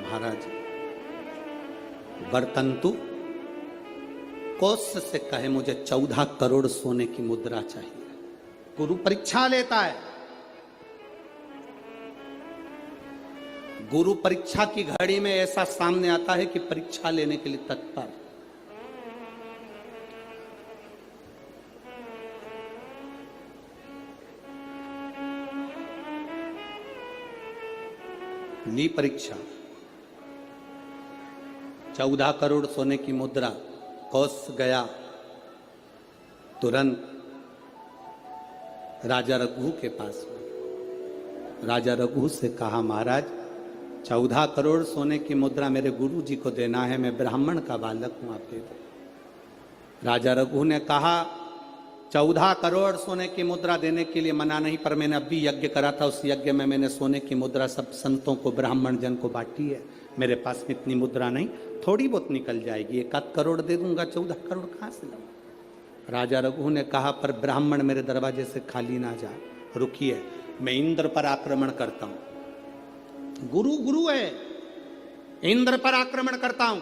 महाराज वर्तंतु कौत्स से कहे मुझे 14 करोड़ सोने की मुद्रा चाहिए। गुरु परीक्षा लेता है। गुरु परीक्षा की घड़ी में ऐसा सामने आता है कि परीक्षा लेने के लिए तत्पर। ली परीक्षा, 14 करोड़ सोने की मुद्रा। कौत्स गया तुरंत राजा रघु के पास में। राजा रघु से कहा महाराज 14 करोड़ सोने की मुद्रा मेरे गुरु जी को देना है, मैं ब्राह्मण का बालक हूं, आप दे दो। राजा रघु ने कहा 14 करोड़ सोने की मुद्रा देने के लिए मना नहीं, पर मैंने अभी यज्ञ करा था, उस यज्ञ में मैंने सोने की मुद्रा सब संतों को ब्राह्मण जन को बांटी है। मेरे पास में इतनी मुद्रा नहीं, थोड़ी बहुत निकल जाएगी, 1 करोड़ दे दूंगा, 14 करोड़ कहां से लाऊं। राजा रघु ने कहा पर ब्राह्मण मेरे दरवाजे से खाली ना जाए, रुकिए मैं इंद्र पर आक्रमण करता हूं। गुरु गुरु है, इंद्र पर आक्रमण करता हूं।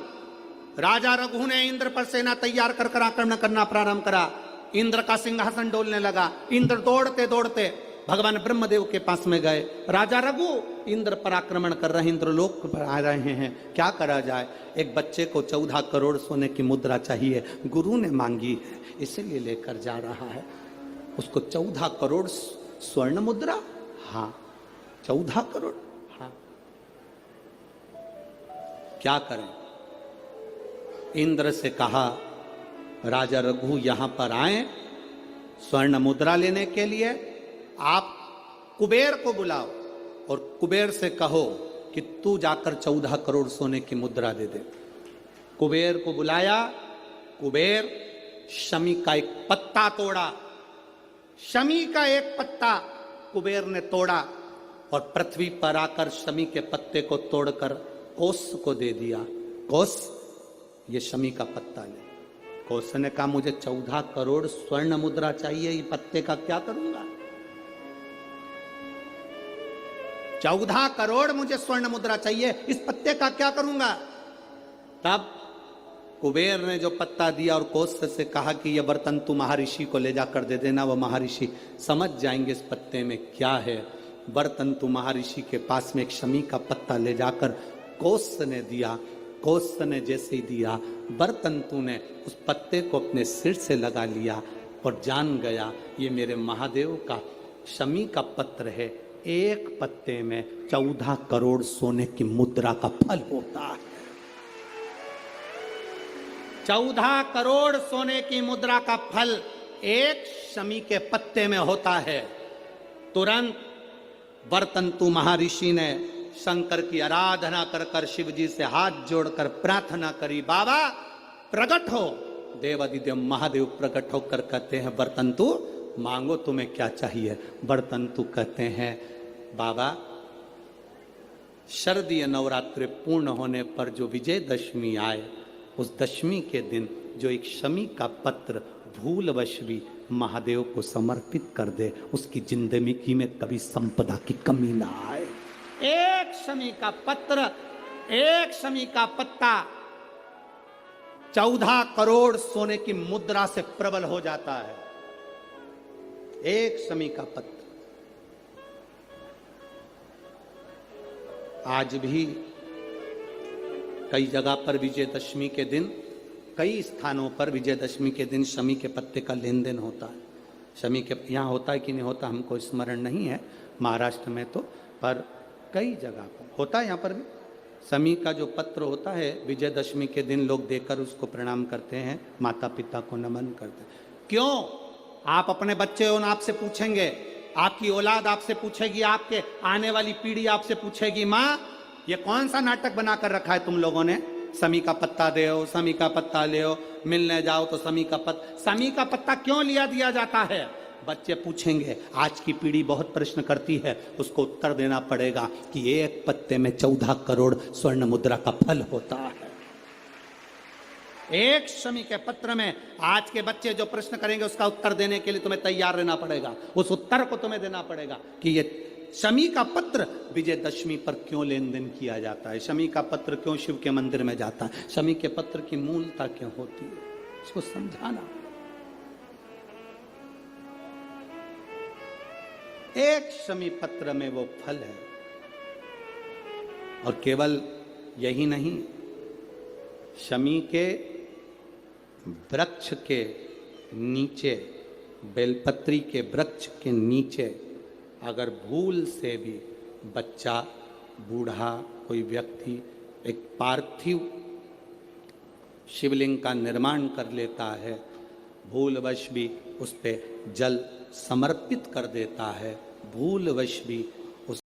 राजा रघु ने इंद्र पर सेना तैयार कर आक्रमण करना प्रारंभ करा। इंद्र का सिंहासन डोलने लगा। इंद्र दौड़ते दौड़ते भगवान ब्रह्मदेव के पास में गए। राजा रघु इंद्र पर आक्रमण कर रहे हैं, इंद्रलोक पर आ रहे हैं, क्या करा जाए। एक बच्चे को 14 करोड़ सोने की मुद्रा चाहिए, गुरु ने मांगी है इसीलिए लेकर जा रहा है। उसको 14 करोड़ स्वर्ण मुद्रा, हाँ 14 करोड़, हाँ क्या करें। इंद्र से कहा राजा रघु यहां पर आए स्वर्ण मुद्रा लेने के लिए, आप कुबेर को बुलाओ और कुबेर से कहो कि तू जाकर 14 करोड़ सोने की मुद्रा दे दे। कुबेर को बुलाया। कुबेर शमी का एक पत्ता तोड़ा। शमी का एक पत्ता कुबेर ने तोड़ा और पृथ्वी पर आकर शमी के पत्ते को तोड़कर कौत्स को दे दिया। कौत्स ये शमी का पत्ता ले। कौत्स ने कहा मुझे 14 करोड़ स्वर्ण मुद्रा चाहिए, ये पत्ते का क्या करूंगा। 14 करोड़ मुझे स्वर्ण मुद्रा चाहिए, इस पत्ते का क्या करूंगा। तब कुबेर ने जो पत्ता दिया और कौत्स से कहा कि यह बर्तन तू महर्षि को ले जाकर दे देना, वो महर्षि समझ जाएंगे इस पत्ते में क्या है। बर्तन तू महर्षि के पास में एक शमी का पत्ता ले जाकर कौत्स ने दिया। कौत्स ने जैसे ही दिया, बर्तंतु ने उस पत्ते को अपने सिर से लगा लिया और जान गया ये मेरे महादेव का शमी का पत्र है। एक पत्ते में 14 करोड़ सोने की मुद्रा का फल होता है। 14 करोड़ सोने की मुद्रा का फल एक शमी के पत्ते में होता है। तुरंत बर्तंतु महर्षि ने शंकर की आराधना कर कर शिव जी से हाथ जोड़कर प्रार्थना करी, बाबा प्रकट हो। देवादिदेव महादेव प्रकट होकर कहते हैं बर्तंतु मांगो तुम्हें क्या चाहिए। बर्तंतु कहते हैं बाबा शरदीय नवरात्रि पूर्ण होने पर जो विजयदशमी आए, उस दशमी के दिन जो एक शमी का पत्र भूलवश भी महादेव को समर्पित कर दे, उसकी जिंदगी में कभी संपदा की कमी ना आए। एक शमी का पत्र, एक शमी का पत्ता 14 करोड़ सोने की मुद्रा से प्रबल हो जाता है। एक शमी का पत्र। आज भी कई जगह पर विजयदशमी के दिन, कई स्थानों पर विजयदशमी के दिन शमी के पत्ते का लेन देन होता है। शमी के यहाँ होता है कि नहीं होता हमको स्मरण नहीं है, महाराष्ट्र में तो, पर कई जगह पर होता है। यहाँ पर भी शमी का जो पत्र होता है विजयदशमी के दिन लोग देकर उसको प्रणाम करते हैं, माता पिता को नमन करते हैं। क्यों? आप अपने बच्चे हो, आपसे पूछेंगे, आपकी औलाद आपसे पूछेगी, आपके आने वाली पीढ़ी आपसे पूछेगी, माँ ये कौन सा नाटक बनाकर रखा है तुम लोगों ने। शमी का पत्ता दे, शमी का पत्ता ले, मिलने जाओ तो शमी का पत्ता। शमी का पत्ता क्यों लिया दिया जाता है? बच्चे पूछेंगे, आज की पीढ़ी बहुत प्रश्न करती है, उसको उत्तर देना पड़ेगा कि एक पत्ते में 14 करोड़ स्वर्ण मुद्रा का फल होता है। एक शमी के पत्र में आज के बच्चे जो प्रश्न करेंगे उसका उत्तर देने के लिए तुम्हें तैयार रहना पड़ेगा। उस उत्तर को तुम्हें देना पड़ेगा कि ये शमी का पत्र विजयदशमी पर क्यों लेन देन किया जाता है, शमी का पत्र क्यों शिव के मंदिर में जाता है, शमी के पत्र की मूलता क्यों होती है, इसको समझाना। एक शमी पत्र में वो फल है। और केवल यही नहीं, शमी के वृक्ष के नीचे, बेलपत्री के वृक्ष के नीचे अगर भूल से भी बच्चा, बूढ़ा, कोई व्यक्ति एक पार्थिव शिवलिंग का निर्माण कर लेता है, भूलवश भी उस पे जल समर्पित कर देता है, भूलवश भी